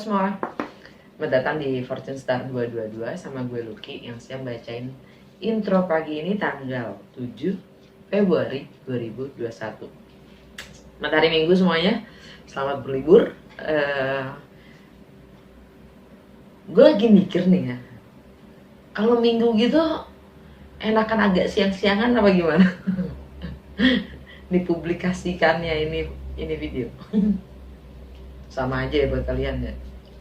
semua, selamat datang di Fortune Star 222 sama gue Lucky yang siap bacain intro pagi ini tanggal 7 Februari 2021. Selamat hari Minggu semuanya, selamat berlibur. Gue lagi mikir nih ya, kalau Minggu gitu enakan agak siang-siangan apa gimana? Dipublikasikannya ini video. Sama aja ya buat kalian ya,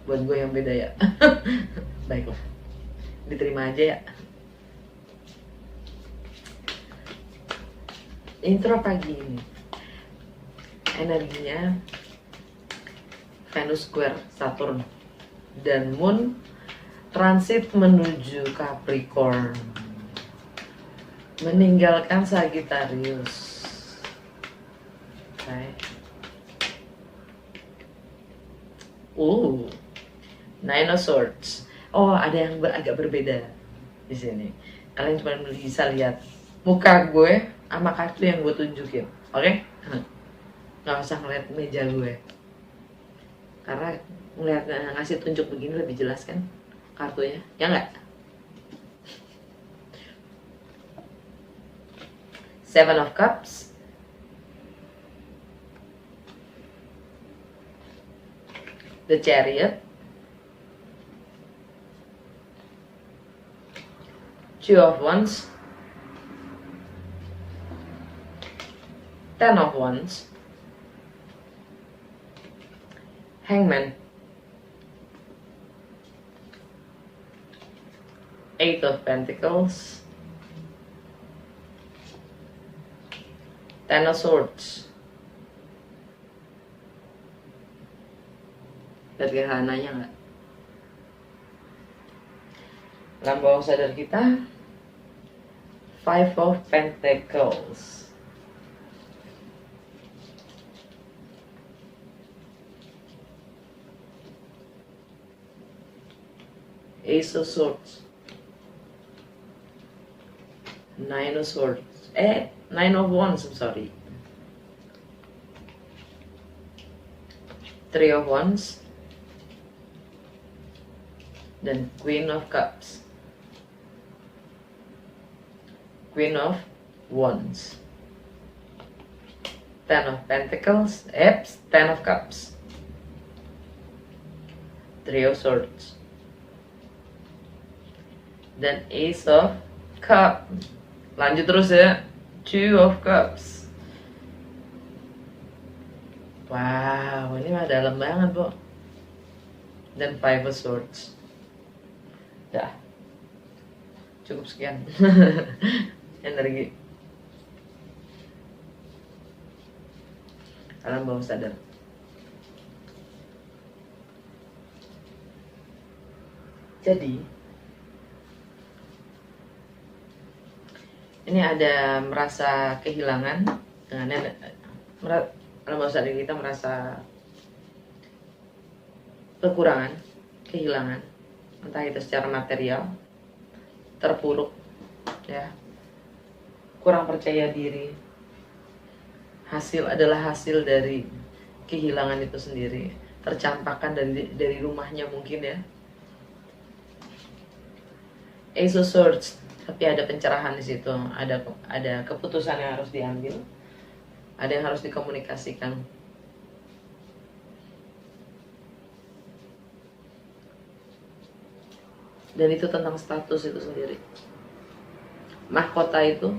buat gue yang beda ya. Baiklah, diterima aja ya. Intro pagi ini energinya Venus square Saturn dan Moon transit menuju Capricorn, meninggalkan Sagittarius. Okay. Nine of Swords. Oh, ada yang agak berbeda di sini. Kalian cuma bisa lihat muka gue sama kartu yang gue tunjukin, oke? Nggak usah ngeliat meja gue, karena ngeliat ngasih tunjuk begini lebih jelas kan kartunya, ya nggak? Seven of Cups, the Chariot, Two of Wands, Ten of Wands, Hangman, Eight of Pentacles, Ten of Swords. Lihat kehananya nggak? Dalam bawah sadar kita, Five of Pentacles, Ace of Swords, Nine of Swords, Nine of Wands, I'm sorry, Three of Wands, dan Queen of Cups, Queen of Wands, Ten of Pentacles, Ten of Cups, Three of Swords, dan Ace of Cups. Lanjut terus ya, Two of Cups. Wow, ini mah dalam banget, Bu. Dan Five of Swords. Dah, cukup sekian. Energi alam bawah sadar. Jadi ini ada merasa kehilangan dengan alam bawah sadar kita, merasa kekurangan, kehilangan, entah itu secara material, terpuruk ya, kurang percaya diri. Hasil adalah hasil dari kehilangan itu sendiri, tercampakkan dari rumahnya mungkin ya. Ace of Swords, tapi ada pencerahan di situ, ada keputusan yang harus diambil, ada yang harus dikomunikasikan. Dan itu tentang status itu sendiri. Mahkota itu,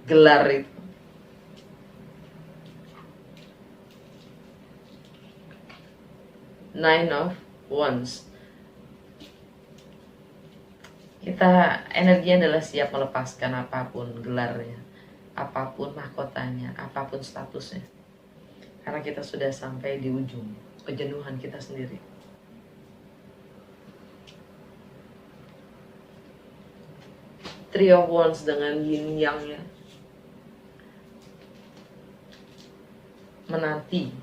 gelar itu, Nine of Wands. Kita energinya adalah siap melepaskan apapun gelarnya, apapun mahkotanya, apapun statusnya, karena kita sudah sampai di ujung kejenuhan kita sendiri. Three of Wands dengan yin yang-nya, menanti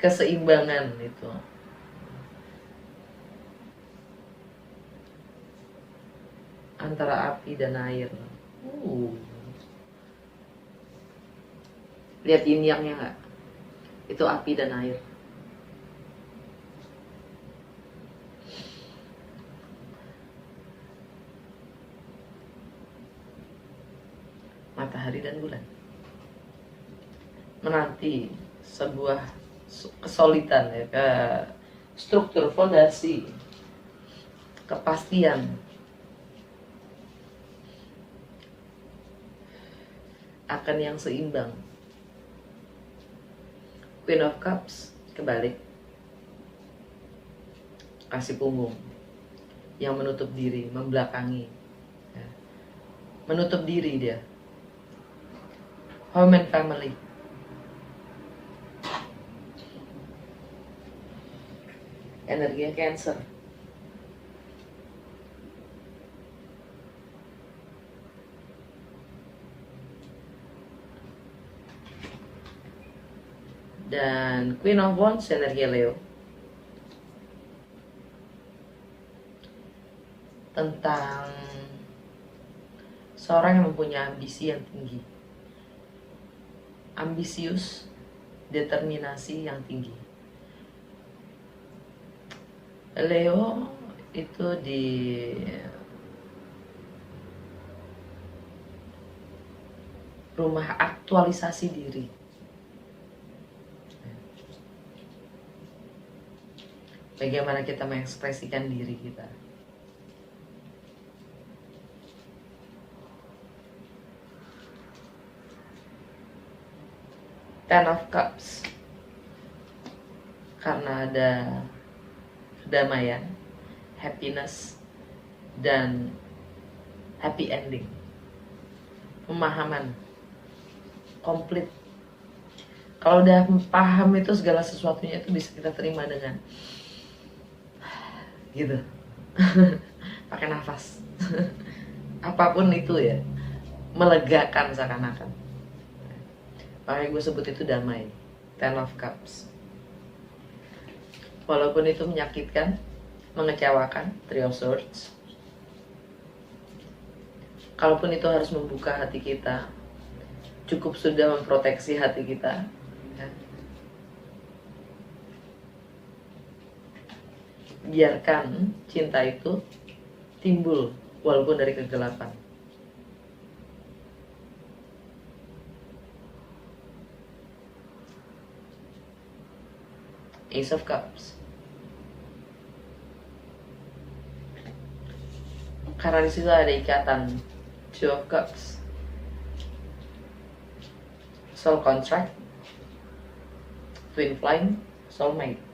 keseimbangan itu. Antara api dan air. Lihat yin yang-nya nggak? Itu api dan air. Matahari dan bulan menanti sebuah kesolidan ya, ke struktur fondasi, kepastian akan yang seimbang. Queen of Cups kebalik, kasih punggung, yang menutup diri, membelakangi ya. Menutup diri dia. Home and family. Energinya Cancer. Dan Queen of Wands energi Leo. Tentang seorang yang mempunyai ambisi yang tinggi, ambisius, determinasi yang tinggi. Leo itu di rumah aktualisasi diri. Bagaimana kita mengekspresikan diri kita. Ten of Cups, karena ada kedamaian, happiness, dan happy ending. Pemahaman komplit. Kalau udah paham itu segala sesuatunya itu bisa kita terima dengan gitu. Pakai nafas. Apapun itu ya, melegakan seakan-akan. Makanya gue sebut itu damai. Ten of Cups. Walaupun itu menyakitkan, mengecewakan, Three of Swords. Kalaupun itu harus membuka hati kita, cukup sudah memproteksi hati kita ya. Biarkan cinta itu timbul walaupun dari kegelapan. Ace of Cups. Karena di situ ada ikatan. Two of Cups. Soul contract. Twin flame. Soulmate.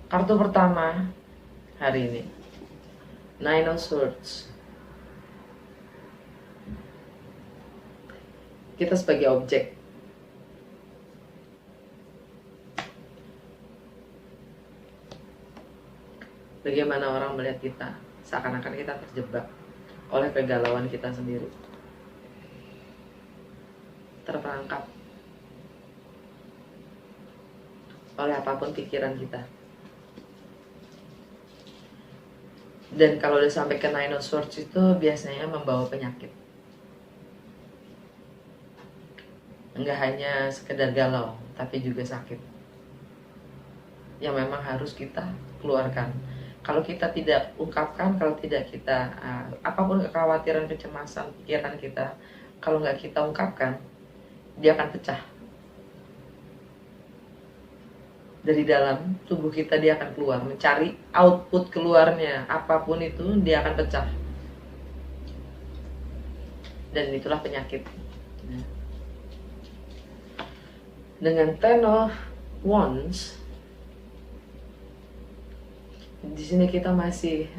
Kartu pertama hari ini, Nine of Swords. Kita sebagai objek. Bagaimana orang melihat kita, seakan-akan kita terjebak oleh kegalauan kita sendiri, terperangkap oleh apapun pikiran kita. Dan kalau udah sampai ke Nine of Swords itu biasanya membawa penyakit. Enggak hanya sekedar galau, tapi juga sakit. Yang memang harus kita keluarkan. Kalau kita tidak ungkapkan, kalau tidak kita, apapun kekhawatiran, kecemasan, pikiran kita, kalau nggak kita ungkapkan, dia akan pecah. Dari dalam tubuh kita dia akan keluar, mencari output keluarnya, apapun itu dia akan pecah. Dan itulah penyakit. Dengan Ten of Wands, di sini kita masih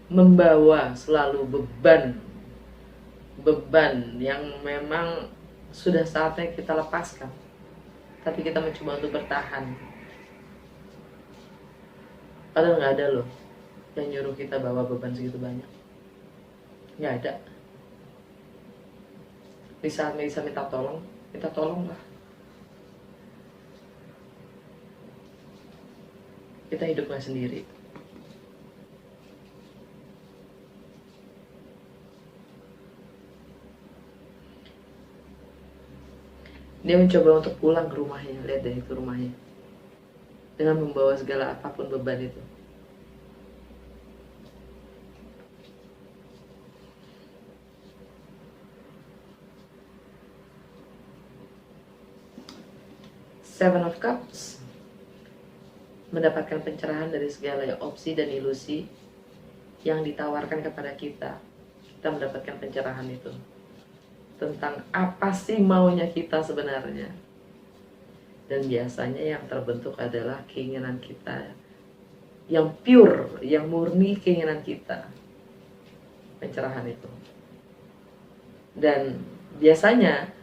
membawa selalu beban yang memang sudah saatnya kita lepaskan. Tapi kita mencoba untuk bertahan. Padahal nggak ada loh yang nyuruh kita bawa beban segitu banyak. Nggak ada. Di saat bisa minta tolong lah. Kita hidup nggak sendiri. Dia mencoba untuk pulang ke rumahnya, lihat deh itu rumahnya, dengan membawa segala apapun beban itu. Seven of Cups mendapatkan pencerahan dari segala opsi dan ilusi yang ditawarkan kepada kita. Kita mendapatkan pencerahan itu tentang apa sih maunya kita sebenarnya. Dan biasanya yang terbentuk adalah keinginan kita yang pure, yang murni keinginan kita. Pencerahan itu. Dan biasanya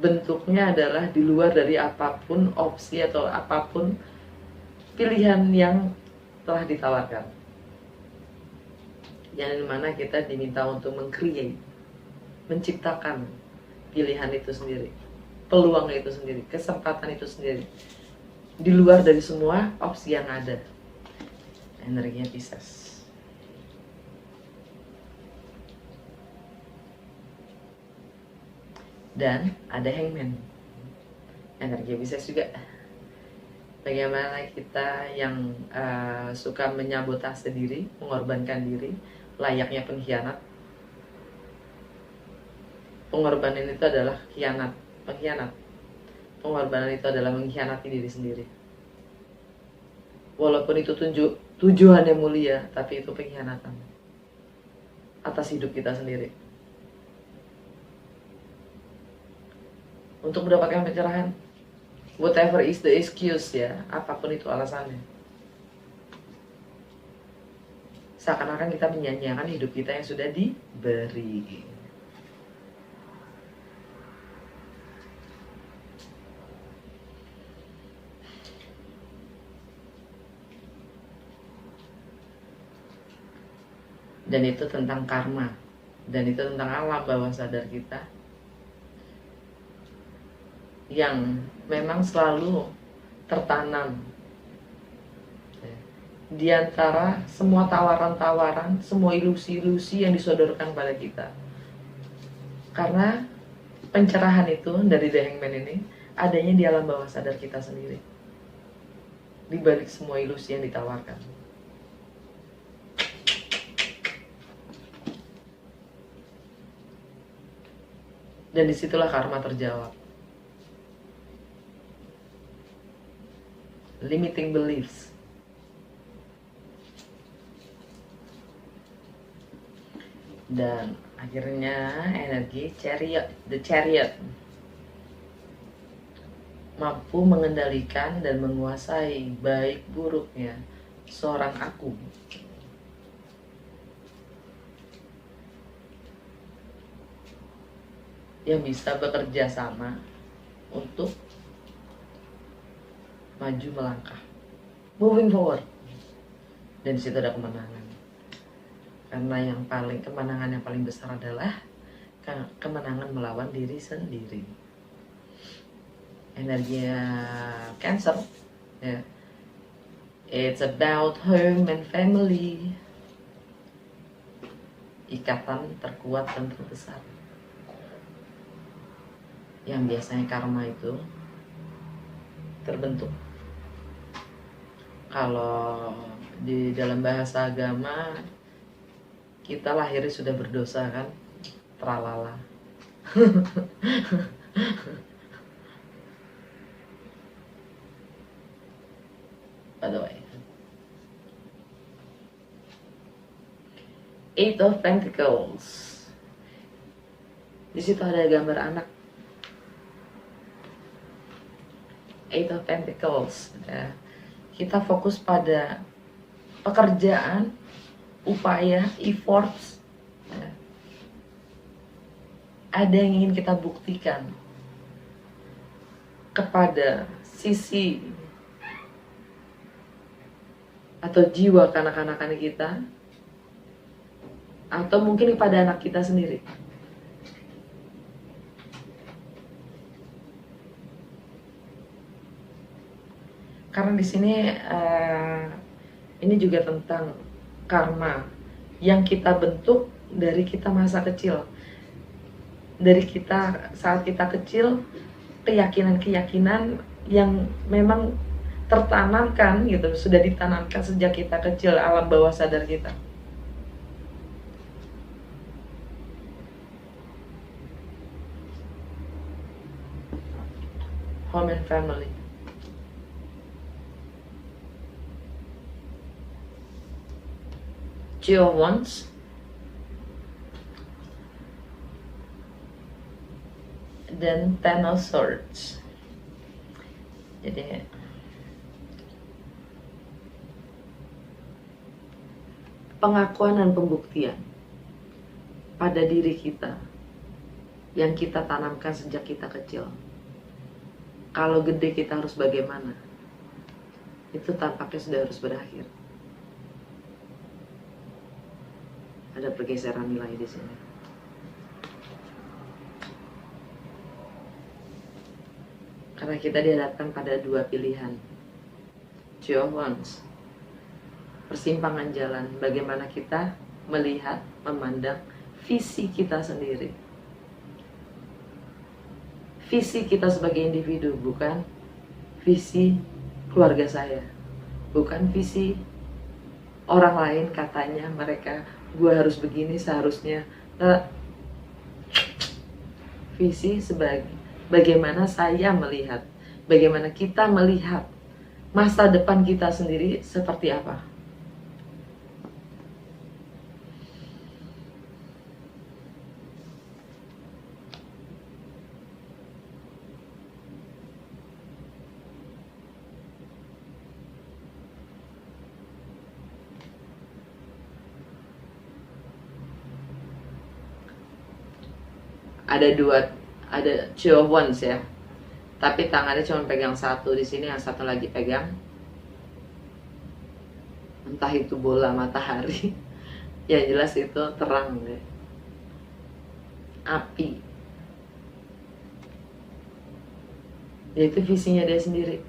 bentuknya adalah di luar dari apapun opsi atau apapun pilihan yang telah ditawarkan. Yang dimana kita diminta untuk meng-create, menciptakan pilihan itu sendiri, peluang itu sendiri, kesempatan itu sendiri, di luar dari semua opsi yang ada. Energinya Pisces. Dan ada Hangman, energi Pisces juga. Bagaimana kita yang suka menyabotase diri, mengorbankan diri, layaknya pengkhianat. Pengorbanan itu adalah pengkhianat. Pengorbanan itu adalah mengkhianati diri sendiri. Walaupun itu tujuannya mulia, tapi itu pengkhianatan atas hidup kita sendiri. Untuk mendapatkan pencerahan, whatever is the excuse ya, apapun itu alasannya. Seakan-akan kita menyanyiakan hidup kita yang sudah diberi. Dan itu tentang karma. Dan itu tentang alam bawah sadar kita, yang memang selalu tertanam di antara semua tawaran-tawaran, semua ilusi-ilusi yang disodorkan pada kita. Karena pencerahan itu dari The Hangman ini adanya di alam bawah sadar kita sendiri, di balik semua ilusi yang ditawarkan. Dan disitulah karma terjawab. Limiting beliefs. Dan akhirnya energi the chariot mampu mengendalikan dan menguasai baik buruknya seorang aku. Yang bisa bekerja sama untuk maju melangkah, moving forward. Dan disitu ada kemenangan. Karena kemenangan yang paling besar adalah kemenangan melawan diri sendiri. Energi Cancer ya. It's about home and family. Ikatan terkuat dan terbesar. Yang biasanya karma itu terbentuk. Kalau di dalam bahasa agama, kita lahirnya sudah berdosa kan, tralala. By the way, Eight of Pentacles. Di situ ada gambar anak. Eight of Pentacles ya. Kita fokus pada pekerjaan, upaya, efforts ya. Ada yang ingin kita buktikan kepada sisi atau jiwa kanak-kanakan kita, atau mungkin pada anak kita sendiri. Karena di sini ini juga tentang karma yang kita bentuk dari kita masa kecil. Dari kita saat kita kecil, keyakinan-keyakinan yang memang tertanamkan gitu, sudah ditanamkan sejak kita kecil, alam bawah sadar kita. Home and family. Two of Wands. Dan Ten of Swords. Jadi pengakuan dan pembuktian pada diri kita yang kita tanamkan sejak kita kecil. Kalau gede kita harus bagaimana? Itu tampaknya sudah harus berakhir. Ada pergeseran nilai di sini. Karena kita dihadapkan pada dua pilihan. Two of Wands. Persimpangan jalan, bagaimana kita melihat, memandang visi kita sendiri. Visi kita sebagai individu, bukan visi keluarga saya. Bukan visi orang lain, katanya mereka, gue harus begini seharusnya. Visi sebagai bagaimana saya melihat, bagaimana kita melihat masa depan kita sendiri seperti apa. Ada Two of Wands ya, tapi tangannya cuma pegang satu di sini, yang satu lagi pegang entah itu bola matahari. Yang jelas itu terang deh, api. Itu visinya dia sendiri.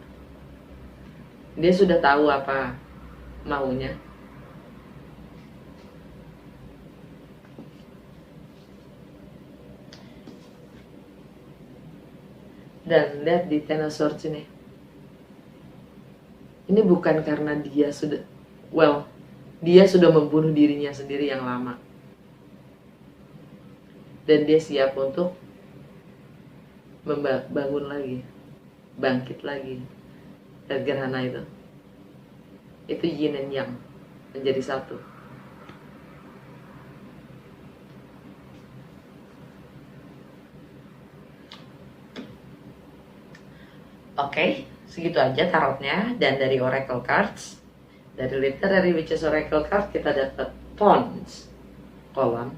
Dia sudah tahu apa maunya. Dan lihat di Ten of Swords ini. Ini bukan karena dia sudah, dia sudah membunuh dirinya sendiri yang lama. Dan dia siap untuk membangun lagi, bangkit lagi. Dan gerhana itu yin dan yang menjadi satu. Oke, segitu aja tarotnya. Dan dari Oracle Cards, dari Literary Witches Oracle Card, kita dapat Wands, kolam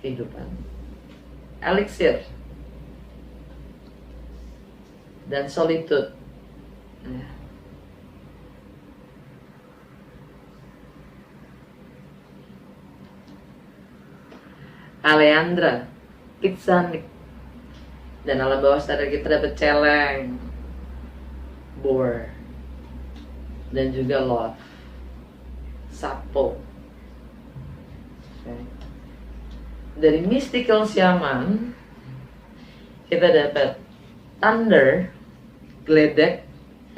kehidupan, Elixir, dan Solitude. Aleandra, Pizzanik. Dan alam bawah sadar kita dapat celeng, boar, dan juga love, sapo. Okay. Dari mystical shaman kita dapat thunder, geledek,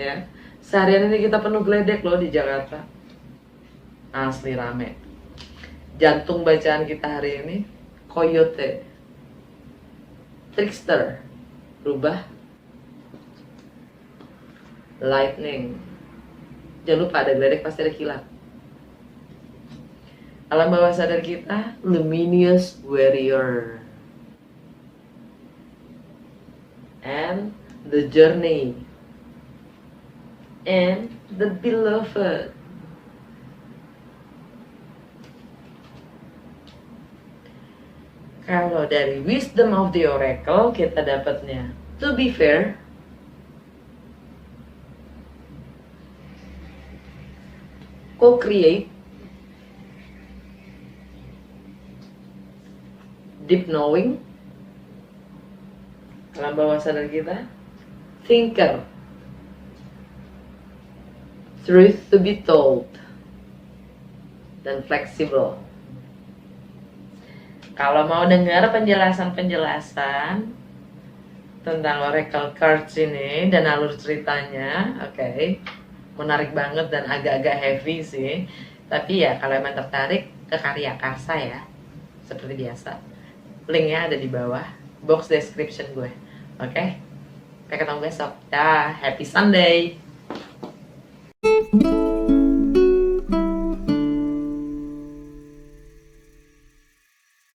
ya. Seharian ini kita penuh geledek loh di Jakarta, asli rame. Jantung bacaan kita hari ini coyote, trickster, rubah, lightning. Jangan lupa ada geledek, pasti ada kilat. Alam bawah sadar kita luminous warrior, and the journey, and the beloved. Kalau dari Wisdom of the Oracle kita dapatnya, to be fair, co-create, deep knowing, alam bawah sadar kita, thinker, truth to be told, dan fleksibel. Kalau mau dengar penjelasan-penjelasan tentang Oracle Cards ini dan alur ceritanya, oke, menarik banget dan agak-agak heavy sih. Tapi ya kalau emang tertarik ke karya Karsa ya, seperti biasa, linknya ada di bawah box description gue. Oke, sampai ketemu besok. Dah, happy Sunday.